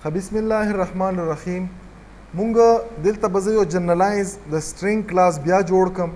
بسم الله الرحمن الرحیم. مونږ دلته به زه یو جنرلایز د سټرینګ کلاس بیا جوړ کم.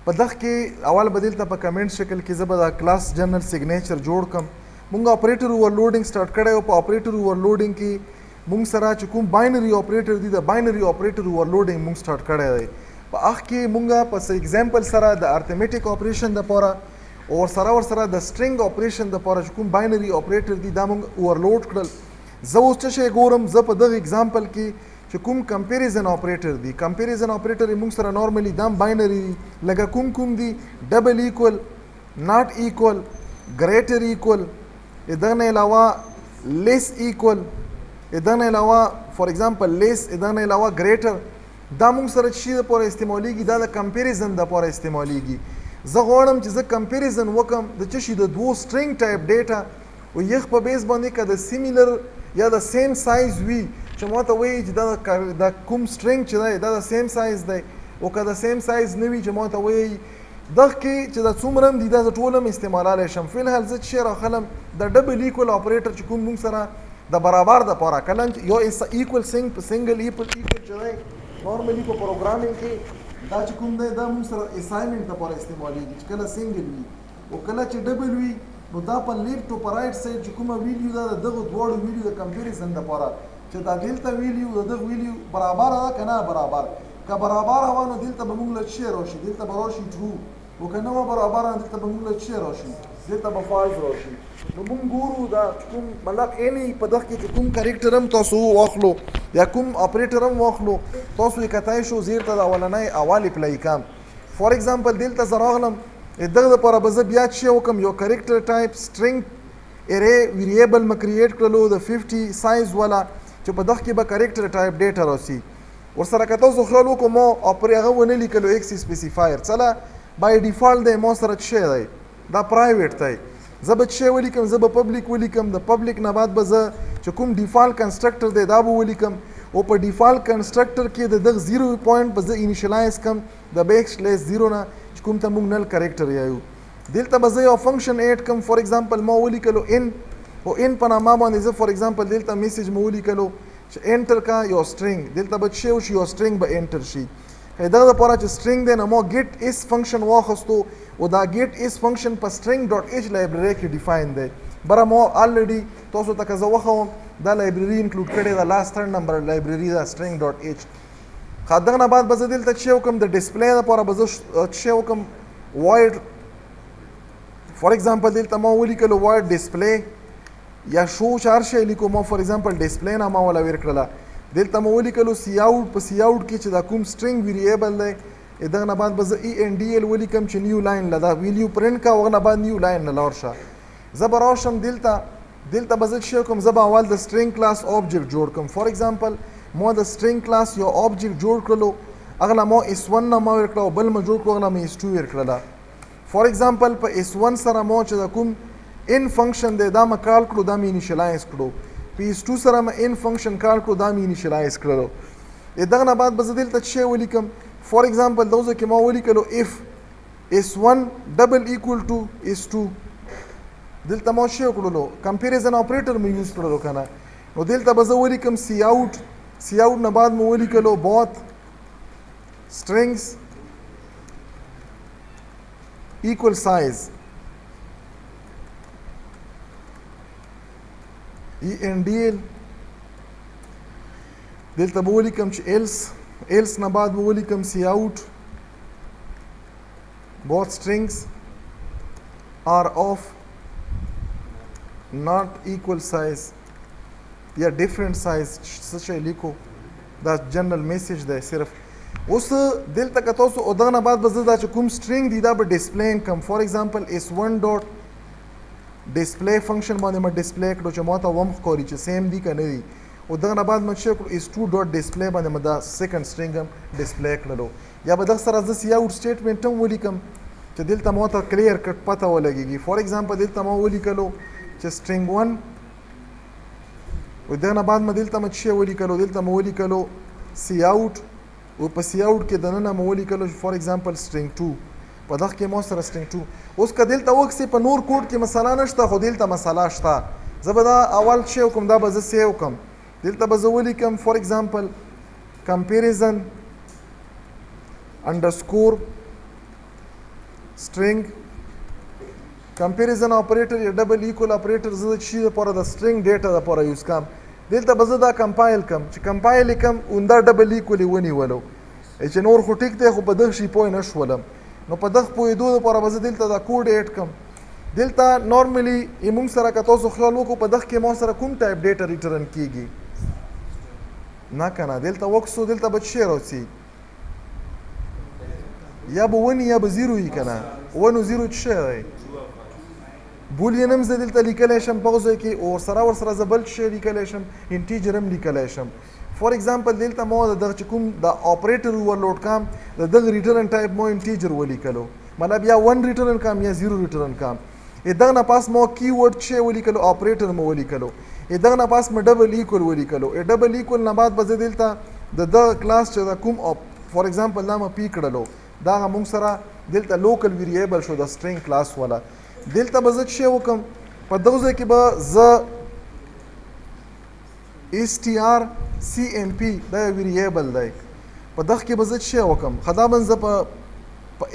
په دغه کې اول به دلته په کمنټ شکل کې زه به دا کلاس جنرل سیګنیچر جوړ کم. مونږ اپریټر اوورلوډینګ سٹارټ کړی او په اپریټر اوورلوډینګ کې مونږ سره چې کوم باینري اپریټر دی د باینري اپریټر اوورلوډینګ مونږ سٹارټ کړی دی. په هغه کې مونږ په ایگزامپل سره د ارتمیټیک اپریشن دپاره او ورسره د سټرینګ اپریشن دپاره چې کوم باینري اپریټر دی دا مونږ اوورلوډ کړل. زه اوس څه شی ګورم، زه په دغه اگزامپل کې چې کوم کمپیریزن اپریټر دی، کمپیریزن اپریټر یې موږ سره نارملی دام باینري دی، لکه کوم دی ډبل ایکول، ناٹ ایکول، ګریټر ایکول، دغه نه علاوه لیس ایکول، دغه نه علاوه فار ایگزامپل لیس، دغه نه علاوه ګریټر. دا موږ سره چې دپاره استعمالیږي دا د کمپیریزن دپاره استعمالیږي. زه غواړم چې زه کمپیریزن وکم د څه شي د دوو سټرینګ ټایپ ډیټا او یخ په بیس باندې که د سیمیلر یا د سیم سایز وي چې ماته وایي چې دا کوم سټرینګ چې دی دا د سیم سایز دی، او که د سیم سایز نه وي چې ماته وایي دغه کې چې دا څومره هم دي دا زه ټول هم استعمالولی شم. فی الحال زه چې راخلم د ډبل ایکول اپریټر چې کوم موږ سره د برابر دپاره کله یو ایکول سنګل ایکول چې دی نارملي په پروګرامینګ کې دا چې کوم دی دا موږ سره اساینمنټ دپاره استعمالیږي چې کله سنګل وي او کله چې ډبل وي نو دا په لیفټ او په رایټ سایډ چې کومه ویلیو ده د دغه دواړو ویلیو د کمپیریزن دپاره چې دا دلته ویلیو د دغه ویلیو برابره ده که نه برابر. که برابره وه نو دلته به موږ له څه راشي، دلته به راشي ټرو، او که نه وه برابره دلته به موږ له څه راشي، دلته به فالز راشي. نو موږ ګورو دا کوم مطلب اینی په دغه کې چې کوم کریکټر هم تاسو واخلو یا کوم اپریټر هم واخلو تاسو یې کتای شو زیر ته د اولنی اول اپلای کم. فار ایگزامپل دلته زه راغلم دغه دپاره به زه بیا څه وکړم، یو کریکټر ټایپ سټرینګ ارې ویریبل مې کریټ کړلو د 50 سایز والا چې په دغه کې به کریکټر ټایپ ډیټا راسي. ورسره که تاسو خیال وکړو ما هغه ونه لیکلو ایکس سپیسیفایر څله بای ډیفالټ دی ما سره څه دی دا پرایویټ دی. زه به څه ولیکم، زه به پبلیک ولیکم، د پبلیک نه بعد به زه چې کوم ډیفالټ کنسټرکټر دی دا به ولیکم، او په ډیفالټ کنسټرکټر کې د دغه 0 پوینټ به زه انیشلایز کم د بیک سلیس 0 نه چې کوم ته موږ نل کریکټر یایو. دلته به زه یو فنکشن ایډ کم، فار ایگزامپل ما ولیکلو ان، او ان په نامه باندې زه فار ایگزامپل دلته میسیج مې ولیکلو چې انټر کا یو سټرینګ، دلته به څه وشي یو سټرینګ به انټر شي. دغه دپاره چې سټرینګ دی نو ما ګیټ ایس فنکشن واخیستو او دا ګیټ ایس فنکشن په سټرینګ ډاټ ایچ لایبرري کې ډیفاین دی. بره ما الریډي تاسو ته که زه وښوم دا لایبرري انکلوډ کړې ده، لاست 3 نمبر لایبرري ده سټرینګ ډاټ ایچ. دغه نه بعد به زه دلته څه وکړم د ډسپلی دپاره به زه څه وکړم وایډ، فار ایگزامپل دلته ما ولیکلو وایډ ډسپلی یا شو چې هر شی لیکو ما فار ایگزامپل ډسپلی نه ما ولا ویر کړله. دلته ما ولیکلو سی آوټ، په سی آوټ کې چې دا کوم سټرینګ ویریبل دی دغه نه بعد به زه ای ان ډي ال ولیکم چې نیو لاین له دا ویلیو پرنټ کا، هغه نه بعد نیو لاین نه لاړ شه. زه به راشم دلته به زه څه وکړم، زه به اول د سټرینګ کلاس آبجیکټ جوړ کړم. فار ایگزامپل ما د سټرینګ کلاس یو آبجیکټ جوړ کړلو، هغه له ما S1 نه ما ویر کړه او بل ما جوړ کړو هغه نه مې S2 ویر کړله. فار ایگزامپل په S1 سره ما چې د کوم ان فنکشن دی دا ما کال کړو دا مې انیشلایز کړو، په S2 سره ما ان فنکشن کال کړو دا مې انیشلایز کړلو. دغه نه بعد به زه دلته څه ولیکم، فار ایگزامپل دغه کې ما ولیکلو اف S1 ډبل ایکول ټو S2، دلته ما څه وکړلو کمپیریزن اپریټر مې یوز کړلو که نه. نو دلته به زه ولیکم سی آوټ، سی آوټ نه بعد مې ولیکلو بوت strings equal size ENDL. دلته به ولیکم چې else نه بعد به ولیکم سی آوټ both strings are of not equal size یا different size څه شی لیکو دا جنرل میسیج دی صرف. اوس دلته که تاسو او دغه نه بعد به زه دا چې کوم سټرینګ دی دا به ډسپلی کم، فار ایگزامپل S1 ډاټ ډسپلی فنکشن باندې ما ډسپلی کړو چې ما ته وم ښکاري چې سیم دی که نه دی، او دغه نه بعد ما څه کړو S2 ډاټ ډسپلی باندې ما دا سیکنډ سټرینګ هم ډسپلی کړلو. یا به دغه سره زه سی آوټ سټیټمنټ هم ولیکم چې دلته ما ته کلیر کټ پته ولګېږي. فار ایگزامپل دلته ما ولیکلو چې سټرینګ 1 او دغه نه بعد ما دلته ما څه ولیکلو، دلته ما ولیکلو سی آوټ او په سی آوټ کې دننه مو ولیکلو فار ایگزامپل سټرینګ 2، په دغه کې ما سره سټرینګ 2. اوس که دلته وکسې په نور کوډ کې مسله نشته خو دلته مسله شته، زه به دا اول څه وکړم دا به زه سیو کړم دلته به زه ولیکم فور ایگزامپل comparison underscore string comparison operator یا ډبل ایکول اپریټر زه د شي لپاره د string ډیټا لپاره یوز کوم دلته به زه دا کمپایل کم چې کمپایل کم اوندا ډبل ایکول ونیولو چې نور خو ټیک دی خو په دغه شي پوه نه شولم نو په دغه پوهېدو لپاره به زه دلته دا کوډ ایډ کم دلته نارملی موږ سره که تاسو خیال وکړو په دغه کې ما سره کوم ټایپ ډیټا ریټرن کیږي نه کنه دلته وکسو دلته به څه راوځي یا به ونی یا به زیرو وي کنه ون او زیرو څه دی بولین هم زه دلته لیکلی شم په هغه ځای کې او ورسره زه بل شی لیکلی شم انټیجر هم لیکلی شم فور ایگزامپل دلته ما د دغه چې کوم د اپریټر ورلوډ کام د دغه ریټرن ټایپ ما انټیجر ولیکلو مطلب یا 1 ریټرن کام یا 0 ریټرن کام دغه نه پاس ما کی ورډ شی ولیکلو اپریټر مو ولیکلو دغه نه پاس مې ډبل ایکول ولیکلو ډبل ایکول نه بعد به زه دلته د دغه کلاس چې د کوم فور ایگزامپل دا مې پی کړلو دا موږ سره دلته لوکل ویریبل شو د سټرینګ کلاس والا دلته به زه څه وکم په دغه ځای کې به زه strcmp دا ویریبل دی په دغه کې به زه څه وکم خدا به زه په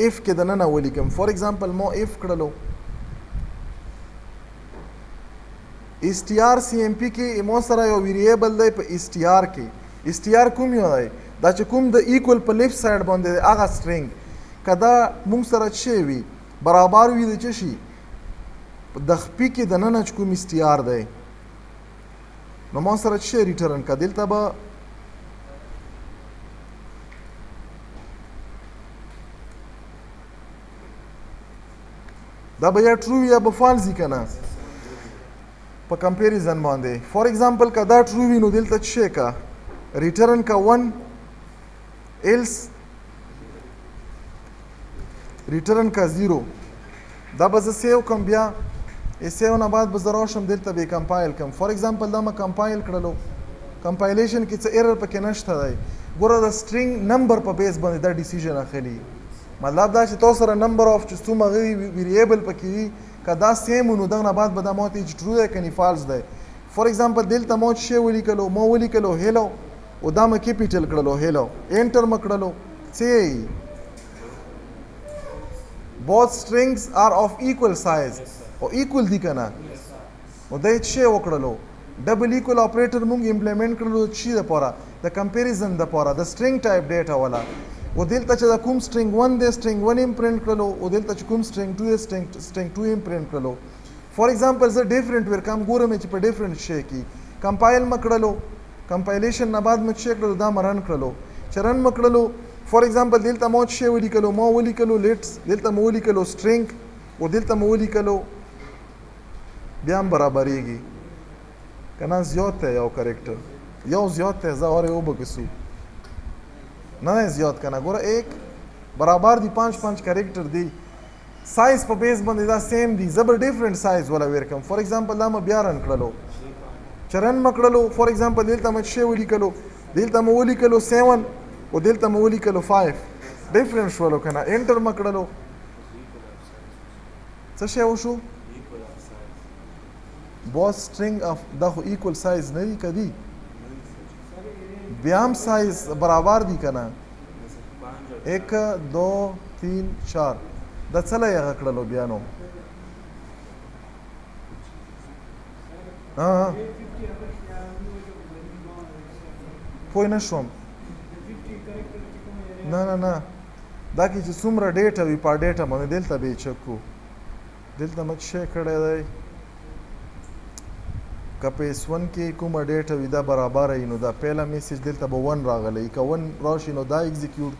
اف کې د ننه ولیکم فور ایگزامپل ما اف کړلو strcmp کې مو سره یو ویریبل دی په str کې str کوم یو دی دا چې کوم د ایکول په لیفت سایډ باندې هغه سټرینګ کدا موږ سره څه وي برابر وي د څه شي د خپې کې د ننه چې کوم str دی نو ما سره څه ریټرن کا دلته به دا به یا ټرو یا به فالس کنه په کمپیریزن باندې فور ایگزامپل که دا ټرو وي نو دلته څه کا ریټرن کا 1 ایلس ریټرن کا 0 دا به زه سیو کم بیا سیو نه بعد به زه راشم دلته به کمپایل کم فور ایگزامپل دا ما کمپایل کړلو کمپایلیشن کې څه ایرر پکې نشته دی ګوره د سټرینګ نمبر په بیس باندې دا ډیسیژن اخلي مطلب دا چې تاسو سره نمبر اف چې څومره ویریبل پکې وي که دا سیم نو دغه نه بعد به دا ماته چې ټرو دی کني فالس دی فور ایگزامپل دلته ما څه ولیکلو ما ولیکلو هیلو او دا ما کیپیټل کړلو هیلو انټر ما کړلو څه both strings are of equal size او equal دي کنه او دا څه وکړلو ډبل ایکول اپریټر مونږ امپلیمنٹ کړلو چې د پاره د کمپیریزن د پاره د سټرینګ ټایپ ډیټا والا او دلته چې دا کوم سټرینګ 1 دی سټرینګ 1 امپرینټ کړلو او دلته چې کوم سټرینګ 2 دی سټرینګ 2 امپرینټ کړلو فور ایگزامپل زه ډیفرنٹ ورکم ګورم چې په ډیفرنٹ شی کې کمپایل مکړلو کمپایلیشن نه بعد مې چیک کړلو دا مرن کړلو چرن مکړلو فور ایگزامپل دلته مو څه ولیکلو ما ولیکلو لیټس دلته مو ولیکلو سټرینګ او دلته مو ولیکلو بیا هم برابرېږي کنه زیات دی یو کریکټر یو زیات دی زه اورې وبکسو نه زیات کنه ګوره 1 برابر دي 5 کریکټر دي سایز په بیس باندې دا سیم دي زبر ډیفرنٹ سایز ولا ورکم فور ایگزامپل دا ما بیا رن کړلو چرن مکړلو فور ایگزامپل دلته مې څه ولیکلو دلته مې ولیکلو 7 او دلته مې ولیکلو 5 ډیفرنٹ شولو کنه انټر مکړلو څه شی وشو both string of دا خو equal size نه دي کدي بیا هم سایز برابر دي کنه 1 2 3 4 دا څه لای کړلو بیا نو پوه نه شوم نه دا کې چې څومره ډیټا وي په ډیټا باندې دلته به چکو دلته مې څه کړی دی که په S1 کې کومه ډیټا وي دا برابر وي نو دا پهلا میسج دلته به 1 راغلی که 1 راشي نو دا ایگزیکیوټ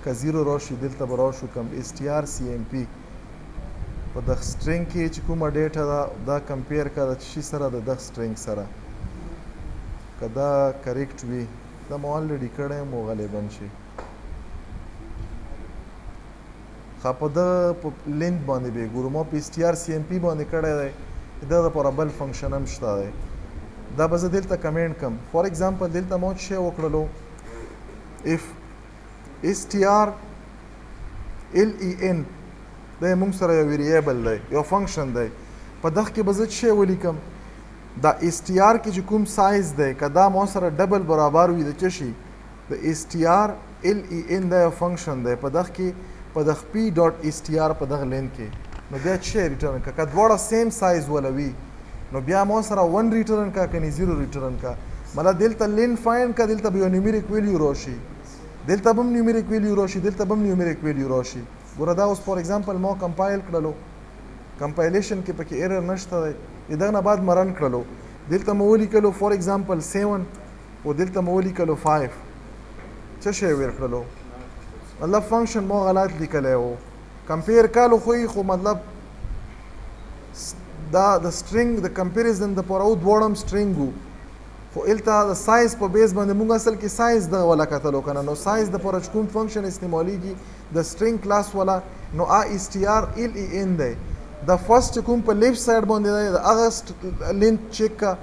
که 0 راشي دلته به راشو کم strcmp په دغه سټرینګ کې چې کومه ډیټا دا کمپیر کا د شي سره د دغه سټرینګ سره که دا کریکټ وي دا مو الریډي کړی مو غالبا شي خو په د لینت باندې به ګورو ما په strcmp باندې کړی دی دا لپاره بل فنکشن هم شته دی دا به زه دلته کمنټ کم فور ایگزامپل دلته مو څه وکړلو if strlen دا موږ سره یو ویریبل دی یو فنکشن دی په دغه کې به زه څه ولیکم دا اس ټي آر کې چې کوم سایز دی که دا ما سره ډبل برابر وي د څه شي د اس ټي آر ال ای ان دا یو فنکشن دی په دغه کې په دغه پی ډاټ اس ټي آر په دغه لین کې نو بیا څه ریټرن کا که دواړه سیم سایز ولوي نو بیا ما سره 1 ریټرن کا کني 0 ریټرن کا مطلب دلته لین فاین کا دلته به یو نیومریک ویلیو راشي دلته به نیومریک ویلیو راشي دلته به نیومریک ویلیو راشي ګوره دا اوس فور ایگزامپل ما کمپایل کړلو کمپایلیشن کې پکې ایرر نشته دی دغه نه بعد مرن کړلو دلته مو ولیکلو فور ایگزامپل 7 او دلته مو ولیکلو 5 څه شی ویر کړلو مطلب فنکشن مو غلط لیکلی و کمپیر کالو خو مطلب دا د سټرینګ د کمپیریزن دپاره او دواړه هم سټرینګ وو خو الته د سایز په بیس باندې موږ اصل کې سایز دغه والا کتلو که نه نو سایز دپاره چې کوم فنکشن استعمالیږي د سټرینګ کلاس والا نو اس ټي آر ال ای ان دی د فرست کوم په لیفت سایډ باندې دی د هغه لینت چیک کا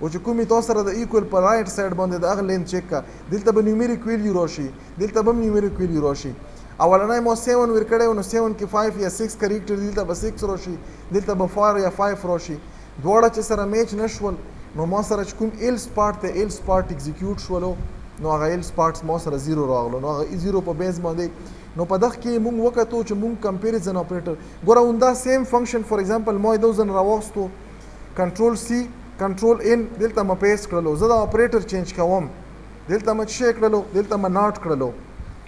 او چې کومې تاسو سره د ایکول په رایټ سایډ باندې د هغه لینت چیک کا دلته به نیومریک ویلیو راشي دلته به نیومریک ویلیو راشي اولنی ما 7 ور کړی نو 7 کې 5 یا 6 کریکټر دلته به 6 راشي دلته به 4 یا 5 راشي دواړه چې سره میچ نشول نو ما سره چې کوم ایلس پارت ته ایلس پارت ایگزیکیوټ شولو نو هغه ایلس پارټس ما سره 0 راغلو نو هغه 0 په بیس باندې نو په دغه کې مونږ وکړو چې مونږ کمپیریزن اپریټر ګوره اوندا سیم فنکشن فور ایگزامپل ما یو ځل راوستو کنټرول سی کنټرول ان دلته ما پیسټ کړلو زه دا اپریټر چینج کوم دلته ما څه کړلو دلته ما ناٹ کړلو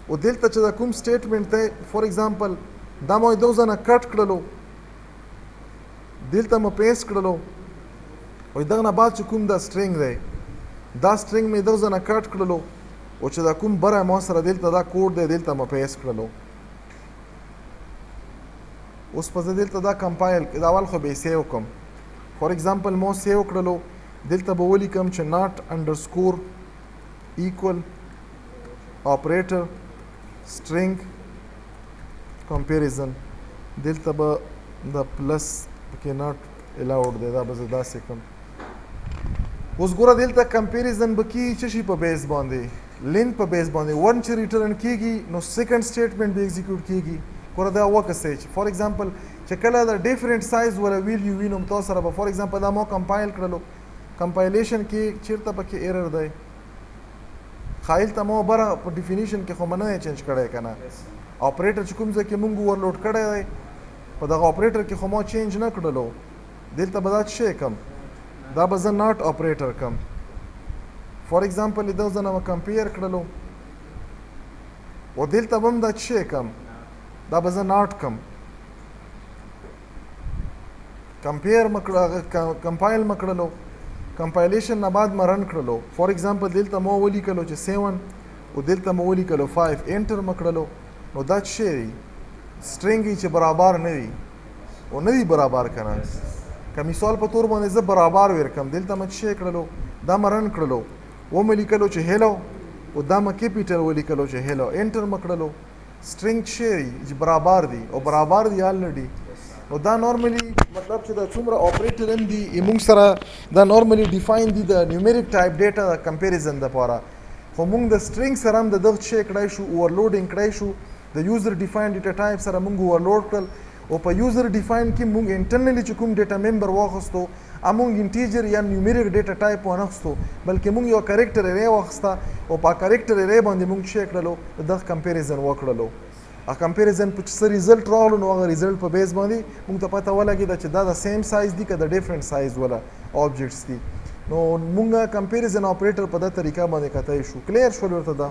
او دلته چې دا کوم سټیټمنټ دی فور ایگزامپل دا ما یو ځل کټ کړلو دلته ما پیسټ کړلو او دغه نه بعد چې کوم دا سټرینګ دی دا سټرینګ مې دغه ځل کټ کړلو او چې دا کوم بره ما سره دلته دا کوډ دی دلته ما پیسټ کړلو اوس په دلته دا کمپایل دا اول خو به سیو کوم فور ایگزامپل ما سیو کړلو دلته به ولیکم چې ناٹ انډرسکور ایکول اپریټر سټرینګ کمپیریزن دلته به د پلس پکې ناٹ الاؤډ دی دا به زه داسې کوم اوس ګوره دلته کمپیریزن به کېږي څه شي په بیس باندې لین په بیس باندې 1 چې ریټرن کېږي نو سیکنډ سټیټمنټ به ایگزیکیوټ کېږي ګوره دا وکسئ چې فور ایگزامپل چې کله د ډیفرنٹ سایز ولا ویلیو وي نو تاسو سره به فور ایگزامپل دا ما کمپایل کړلو کمپایلیشن کې چیرته پکې ایرر دی خایل ته ما بره په ډیفینیشن کې خو منه چینج کړی که نه اپریټر چې کوم ځای کې مونږ اوورلوډ کړی دی په دغه اپریټر کې خو ما چینج نه کړلو دلته به دا څه شی کم دا به زه ناٹ اپریټر کم فور ایگزامپل دغه ځای نه مې کمپیر کړلو او دلته به هم دا څه شی کم دا به زه ناٹ کم کمپیر کمپایل مې کړلو کمپایلیشن نه بعد مې رن کړلو فور ایگزامپل دلته ما ولیکلو چې 7 او دلته ما ولیکلو 5 انټر مې کړلو نو دا څه شی دی سټرینګ چې برابر نه وي او نه وي برابر که نه که مثال په طور باندې زه برابر ورکم دلته مې څه شی کړلو دا مې رن کړلو ومې لیکلو چې هیلو او دا مې کیپیټل ولیکلو چې هیلو انټر مې کړلو سټرینګ څه شی دی چې برابر دی او برابر دی آلریډي نو دا نارملی مطلب چې دا څومره اپریټر هم دي موږ سره دا نارملی ډیفاین دي د نیومریک ټایپ ډیټا د کمپیریزن دپاره خو موږ د سټرینګ سره هم د دغه شی کړی شو اوورلوډینګ کړی شو د یوزر ډیفاین ډیټا ټایپ سره موږ اوورلوډ کړل او په یوزر ډیفاین کې موږ انټرنلی چې کوم ډیټا ممبر واخیستو امونږ انټیجر یا نیومریک ډیټا ټایپ وانخیستو بلکې موږ یو کریکټر ارې واخیسته او په کریکټر ارې باندې موږ څه کړلو دغه کمپیریزن وکړلو کمپیریزن په څه ریزلټ راغلو نو هغه ریزلټ په بیس باندې موږ ته پته ولګېده چې دا د سیم سایز دي که د ډیفرنٹ سایز والا آبجیکټس دي نو موږ کمپیریزن اپریټر په دغه طریقه باندې کتی شو کلیر شول ورته دا